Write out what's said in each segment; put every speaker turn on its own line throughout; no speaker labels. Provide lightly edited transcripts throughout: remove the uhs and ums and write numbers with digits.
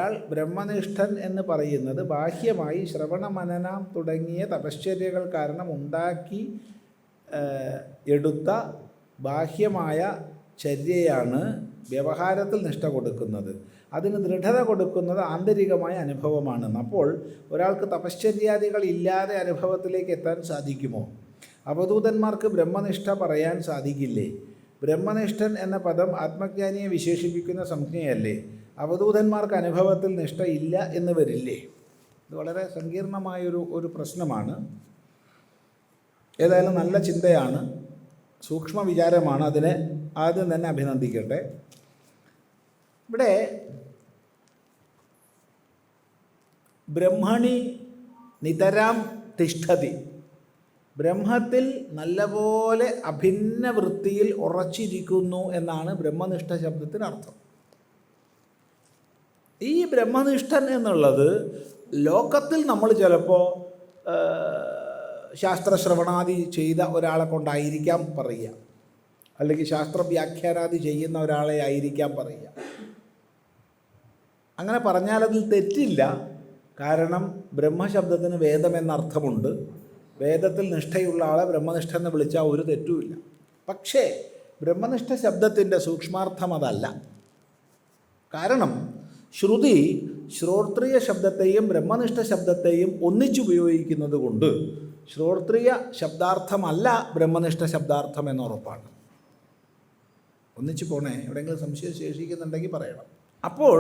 ഒരാൾ ബ്രഹ്മനിഷ്ഠൻ എന്ന് പറയുന്നത് ബാഹ്യമായി ശ്രവണ മനനം തുടങ്ങിയ തപശ്ചര്യകൾ കാരണം ഉണ്ടാക്കി എടുത്ത ബാഹ്യമായ ചര്യയാണ് വ്യവഹാരത്തിൽ നിഷ്ഠ കൊടുക്കുന്നത്. അതിന് ദൃഢത കൊടുക്കുന്നത് ആന്തരികമായ അനുഭവമാണ്. അപ്പോൾ ഒരാൾക്ക് തപശ്ചര്യാദികൾ ഇല്ലാതെ അനുഭവത്തിലേക്ക് എത്താൻ സാധിക്കുമോ? അവധൂതന്മാർക്ക് ബ്രഹ്മനിഷ്ഠ പറയാൻ സാധിക്കില്ലേ? ബ്രഹ്മനിഷ്ഠൻ എന്ന പദം ആത്മജ്ഞാനിയെ വിശേഷിപ്പിക്കുന്ന സംജ്ഞയല്ലേ? അവധൂതന്മാർക്ക് അനുഭവത്തിൽ നിഷ്ഠ ഇല്ല എന്ന് വരില്ലേ? ഇത് വളരെ സങ്കീർണമായൊരു പ്രശ്നമാണ്. ഏതായാലും നല്ല ചിന്തയാണ്, സൂക്ഷ്മ വിചാരമാണ്. അതിനെ ആദ്യം തന്നെ അഭിനന്ദിക്കട്ടെ. ഇവിടെ ബ്രഹ്മണി നിതരാം തിഷ്ഠതി, ബ്രഹ്മത്തിൽ നല്ലപോലെ അഭിന്ന വൃത്തിയിൽ ഉറച്ചിരിക്കുന്നു എന്നാണ് ബ്രഹ്മനിഷ്ഠ ശബ്ദത്തിന് അർത്ഥം. ഈ ബ്രഹ്മനിഷ്ഠൻ എന്നുള്ളത് ലോകത്തിൽ നമ്മൾ ചിലപ്പോൾ ശാസ്ത്രശ്രവണാദി ചെയ്ത ഒരാളെ കൊണ്ടായിരിക്കാം പറയുക, അല്ലെങ്കിൽ ശാസ്ത്രവ്യാഖ്യാനാദി ചെയ്യുന്ന ഒരാളെ ആയിരിക്കാം പറയുക. അങ്ങനെ പറഞ്ഞാലതിൽ തെറ്റില്ല. കാരണം ബ്രഹ്മശബ്ദത്തിന് വേദം എന്നർത്ഥമുണ്ട്. വേദത്തിൽ നിഷ്ഠയുള്ള ആളെ ബ്രഹ്മനിഷ്ഠ എന്ന് വിളിച്ചാൽ ഒരു തെറ്റുമില്ല. പക്ഷേ ബ്രഹ്മനിഷ്ഠ ശബ്ദത്തിൻ്റെ സൂക്ഷ്മാർത്ഥം അതല്ല. കാരണം ശ്രുതി ശ്രോത്രിയ ശബ്ദത്തെയും ബ്രഹ്മനിഷ്ഠ ശബ്ദത്തെയും ഒന്നിച്ചുപയോഗിക്കുന്നത് കൊണ്ട് ശ്രോത്രിയ ശബ്ദാർത്ഥമല്ല ബ്രഹ്മനിഷ്ഠ ശബ്ദാർത്ഥം എന്നുറപ്പാണ്. ഒന്നിച്ചു പോണേ, എവിടെയെങ്കിലും സംശയം ശേഷിക്കുന്നുണ്ടെങ്കിൽ പറയണം. അപ്പോൾ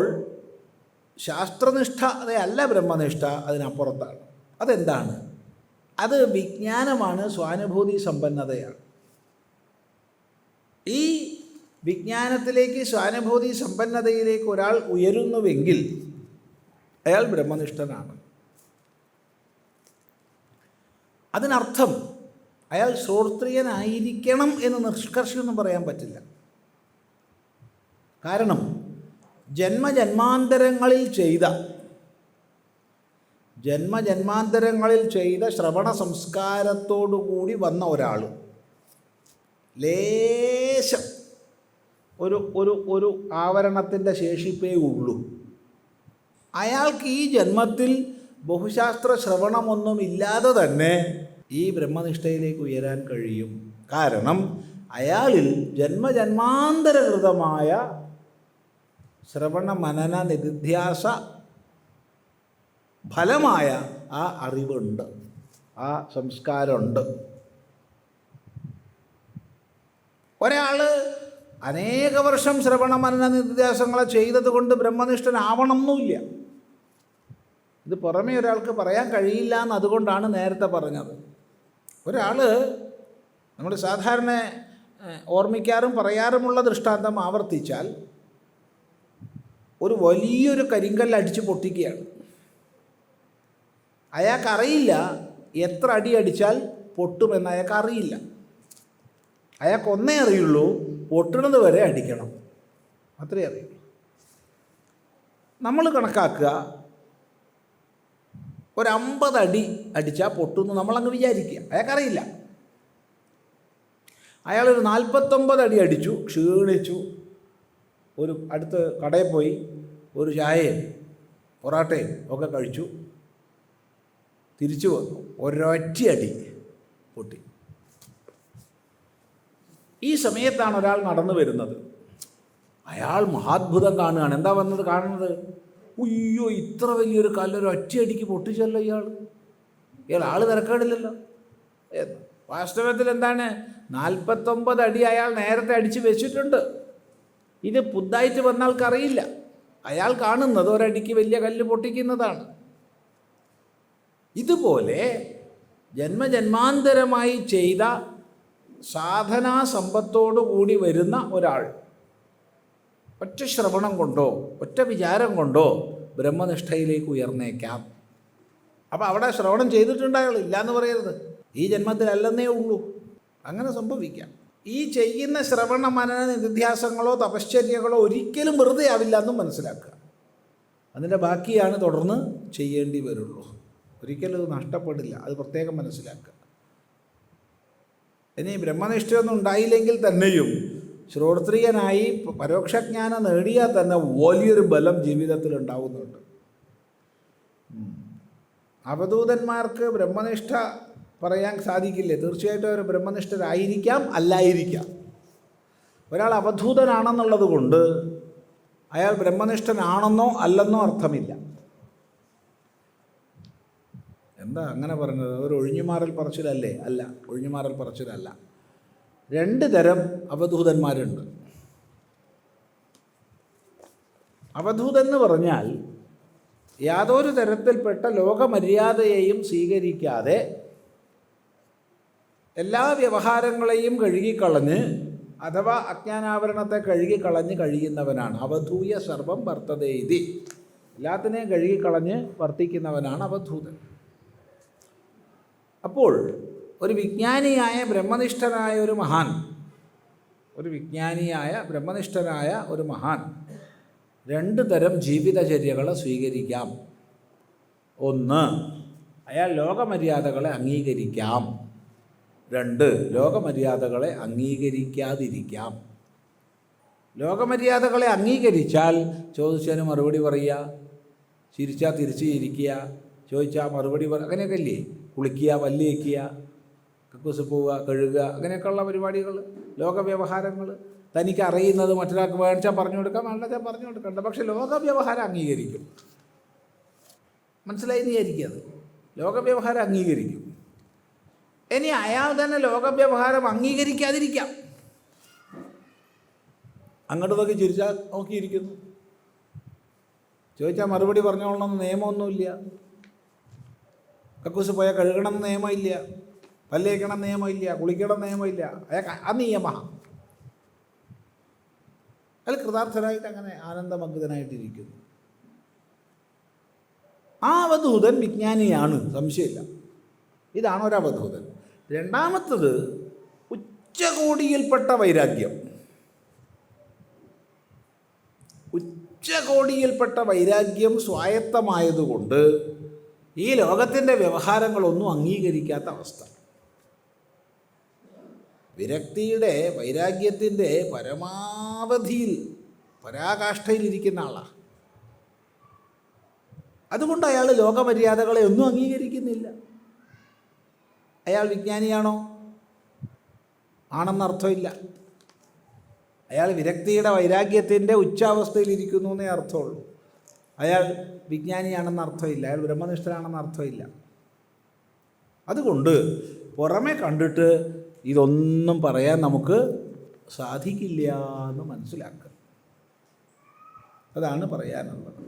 ശാസ്ത്രനിഷ്ഠതയല്ല ബ്രഹ്മനിഷ്ഠ, അതിനപ്പുറത്താണ്. അതെന്താണ്? അത് വിജ്ഞാനമാണ്, സ്വാനുഭൂതി സമ്പന്നതയാണ്. ഈ വിജ്ഞാനത്തിലേക്ക്, സ്വാനുഭൂതി സമ്പന്നതയിലേക്ക് ഒരാൾ ഉയരുന്നുവെങ്കിൽ അയാൾ ബ്രഹ്മനിഷ്ഠനാണ്. അതിനർത്ഥം അയാൾ ശ്രോത്രിയനായിരിക്കണം എന്ന് നിഷ്കർഷമൊന്നും പറയാൻ പറ്റില്ല. കാരണം ജന്മജന്മാന്തരങ്ങളിൽ ചെയ്ത ശ്രവണ സംസ്കാരത്തോടുകൂടി വന്ന ഒരാൾ ലേശം ഒരു ആവരണത്തിൻ്റെ ശേഷിപ്പേ ഉള്ളൂ. അയാൾക്ക് ഈ ജന്മത്തിൽ ബഹുശാസ്ത്ര ശ്രവണമൊന്നുമില്ലാതെ തന്നെ ഈ ബ്രഹ്മനിഷ്ഠയിലേക്ക് ഉയരാൻ കഴിയും. കാരണം അയാളിൽ ജന്മജന്മാന്തരകൃതമായ ശ്രവണ മനന നിധിധ്യാസ ഫലമായ ആ അറിവുണ്ട്, ആ സംസ്കാരമുണ്ട്. ഒരാൾ അനേക വർഷം ശ്രവണ മനന നിധിധ്യാസങ്ങളെ ചെയ്തത് കൊണ്ട് ബ്രഹ്മനിഷ്ഠനാവണമെന്നില്ല. ഇത് പുറമേ ഒരാൾക്ക് പറയാൻ കഴിയില്ല എന്ന് അതുകൊണ്ടാണ് നേരത്തെ പറഞ്ഞത്. ഒരാൾ നമ്മൾ സാധാരണ ഓർമ്മിക്കാറും പറയാറുമുള്ള ദൃഷ്ടാന്തം ആവർത്തിച്ചാൽ, ഒരു വലിയൊരു കരിങ്കല്ല് അടിച്ച് പൊട്ടിക്കുകയാണ്. അയാൾക്കറിയില്ല എത്ര അടി അടിച്ചാൽ പൊട്ടുമെന്ന് അയാൾക്കറിയില്ല. അയാൾക്കൊന്നേ അറിയുള്ളൂ, പൊട്ടുന്നത് വരെ അടിക്കണം, അത്രേ അറിയുള്ളൂ. നമ്മൾ കണക്കാക്കുക, ഒരു 50 അടി അടിച്ചാൽ പൊട്ടുമെന്ന് നമ്മളങ്ങ് വിചാരിക്കുക. അയാൾക്കറിയില്ല. അയാളൊരു 49 അടി അടിച്ചു, ക്ഷീണിച്ചു. ഒരു അടുത്ത് കടയിൽ പോയി ഒരു ചായയും പൊറാട്ടയും ഒക്കെ കഴിച്ചു, തിരിച്ചു വന്നു. ഒരൊറ്റ അടി പൊട്ടി. ഈ സമയത്താണ് ഒരാൾ നടന്നു വരുന്നത്. അയാൾ മഹാത്ഭുതം കാണുകയാണ്. എന്താ കാണുന്നത്? ഉയ്യോ, ഇത്ര വലിയൊരു കല്ലൊരു ഒറ്റയടിക്ക് പൊട്ടിച്ചല്ലോ ഇയാൾ ആൾ തിരക്കേടില്ലല്ലോ എന്ന്. വാസ്തവത്തിൽ എന്താണ്, 49 അടി അയാൾ നേരത്തെ അടിച്ച് വെച്ചിട്ടുണ്ട്. ഇത് പുതുതായിട്ട് വന്ന ആൾക്കറിയില്ല. അയാൾ കാണുന്നത് ഒരടിക്ക് വലിയ കല്ല് പൊട്ടിക്കുന്നതാണ്. ഇതുപോലെ ജന്മജന്മാന്തരമായി ചെയ്ത സാധനാ സമ്പത്തോടു കൂടി വരുന്ന ഒരാൾ ഒറ്റ ശ്രവണം കൊണ്ടോ ഒറ്റ വിചാരം കൊണ്ടോ ബ്രഹ്മനിഷ്ഠയിലേക്ക് ഉയർന്നേക്കാം. അപ്പോൾ അവിടെ ശ്രവണം ചെയ്തിട്ടുണ്ട് അയാൾ, ഇല്ലയെന്ന് പറയരുത്. ഈ ജന്മത്തിലല്ലെന്നേ ഉള്ളൂ, അങ്ങനെ സംഭവിക്കാം. ഈ ചെയ്യുന്ന ശ്രവണ മനന നിധിധ്യാസങ്ങളോ തപശ്ചര്യകളോ ഒരിക്കലും വെറുതെ ആവില്ല എന്നും മനസ്സിലാക്കുക. അതിൻ്റെ ബാക്കിയാണ് തുടർന്ന് ചെയ്യേണ്ടി വരുള്ളൂ. ഒരിക്കലും അത് നഷ്ടപ്പെടില്ല, അത് പ്രത്യേകം മനസ്സിലാക്കുക. ഇനി ബ്രഹ്മനിഷ്ഠയൊന്നും ഉണ്ടായില്ലെങ്കിൽ തന്നെയും ശ്രോത്രിയനായി പരോക്ഷജ്ഞാനം നേടിയാൽ തന്നെ വലിയൊരു ബലം ജീവിതത്തിൽ ഉണ്ടാവുന്നുണ്ട്. അവധൂതന്മാർക്ക് ബ്രഹ്മനിഷ്ഠ പറയാൻ സാധിക്കില്ലേ? തീർച്ചയായിട്ടും അവർ ബ്രഹ്മനിഷ്ഠരായിരിക്കാം, അല്ലായിരിക്കാം. ഒരാൾ അവധൂതനാണെന്നുള്ളത് കൊണ്ട് അയാൾ ബ്രഹ്മനിഷ്ഠനാണെന്നോ അല്ലെന്നോ അർത്ഥമില്ല. എന്താ അങ്ങനെ പറഞ്ഞത്? അതൊരു ഒഴിഞ്ഞുമാറൽ പറച്ചിലല്ലേ? അല്ല, ഒഴിഞ്ഞുമാറൽ പറച്ചിലല്ല. രണ്ട് തരം അവധൂതന്മാരുണ്ട്. അവധൂതൻ എന്ന് പറഞ്ഞാൽ യാതൊരു തരത്തിൽപ്പെട്ട ലോകമര്യാദയെയും സ്വീകരിക്കാതെ എല്ലാ വ്യവഹാരങ്ങളെയും കഴുകിക്കളഞ്ഞ്, അഥവാ അജ്ഞാനാവരണത്തെ കഴുകിക്കളഞ്ഞ് കഴിയുന്നവനാണ്. അവധൂയ സർവം വർത്തതേതി, എല്ലാത്തിനെയും കഴുകിക്കളഞ്ഞ് വർത്തിക്കുന്നവനാണ് അവധൂതൻ. അപ്പോൾ ഒരു വിജ്ഞാനിയായ ബ്രഹ്മനിഷ്ഠനായ ഒരു മഹാൻ രണ്ട് തരം ജീവിതചര്യകൾ സ്വീകരിക്കാം. ഒന്ന്, അയാൾ ലോകമര്യാദകളെ അംഗീകരിക്കാം. രണ്ട്, ലോകമര്യാദകളെ അംഗീകരിക്കാതിരിക്കാം. ലോകമര്യാദകളെ അംഗീകരിച്ചാൽ ചോദിച്ചതിന് മറുപടി പറയുക, ചിരിച്ചാൽ തിരിച്ച് ചിരിക്കുക, ചോദിച്ചാൽ മറുപടി അങ്ങനെയൊക്കെ ഇല്ലേ? കുളിക്കുക, പല്ല് തേക്കുക, കക്കൂസ് പോവുക, കഴുകുക, അങ്ങനെയൊക്കെയുള്ള പരിപാടികൾ, ലോകവ്യവഹാരങ്ങൾ. തനിക്ക് അറിയുന്നത് മറ്റൊരാൾക്ക് വേണിച്ചാൽ പറഞ്ഞു കൊടുക്കാം, വേണ്ടാച്ചാൽ പറഞ്ഞു കൊടുക്കണ്ട. പക്ഷെ ലോകവ്യവഹാരം അംഗീകരിക്കും. മനസ്സിലായി വിചാരിക്കുക, അത് ലോകവ്യവഹാരം അംഗീകരിക്കും. ഇനി അയാൾ തന്നെ ലോകവ്യവഹാരം അംഗീകരിക്കാതിരിക്കാം. അങ്ങോട്ട് നോക്കി ചിരിച്ചാൽ നോക്കിയിരിക്കുന്നു, ചോദിച്ചാൽ മറുപടി പറഞ്ഞോളണമെന്ന് നിയമമൊന്നുമില്ല. കക്കൂസ് പോയാൽ കഴുകണം എന്ന് നിയമമില്ല, പല്ല് തേക്കണം നിയമമില്ല, കുളിക്കണം നിയമമില്ല. അയാൾക്ക് അനിയമ. അയാൾ കൃതാർത്ഥനായിട്ട് അങ്ങനെ ആനന്ദമഗ്ധനായിട്ടിരിക്കുന്നു. ആ അവധൂതൻ വിജ്ഞാനിയാണ്, സംശയമില്ല. ഇതാണ് ഒരവധൂതൻ. രണ്ടാമത്തത് ഉച്ചകോടിയിൽപ്പെട്ട വൈരാഗ്യം. ഉച്ചകോടിയിൽപ്പെട്ട വൈരാഗ്യം സ്വായത്തമായതുകൊണ്ട് ഈ ലോകത്തിൻ്റെ വ്യവഹാരങ്ങളൊന്നും അംഗീകരിക്കാത്ത അവസ്ഥ. വിരക്തിയുടെ, വൈരാഗ്യത്തിൻ്റെ പരമാവധിയിൽ, പരാകാഷ്ഠയിലിരിക്കുന്ന ആളാണ്. അതുകൊണ്ട് അയാൾ ലോകമര്യാദകളെ ഒന്നും അംഗീകരിക്കുന്നില്ല. അയാൾ വിജ്ഞാനിയാണോ? ആണെന്നർത്ഥമില്ല. അയാൾ വിരക്തിയുടെ, വൈരാഗ്യത്തിൻ്റെ ഉച്ചാവസ്ഥയിലിരിക്കുന്നു എന്നേ അർത്ഥമുള്ളൂ. അയാൾ വിജ്ഞാനിയാണെന്ന് അർത്ഥമില്ല, അയാൾ ബ്രഹ്മനിഷ്ഠനാണെന്ന് അർത്ഥമില്ല. അതുകൊണ്ട് പുറമെ കണ്ടിട്ട് ഇതൊന്നും പറയാൻ നമുക്ക് സാധിക്കില്ല എന്ന് മനസ്സിലാക്കുക. അതാണ് പറയാനുള്ളത്.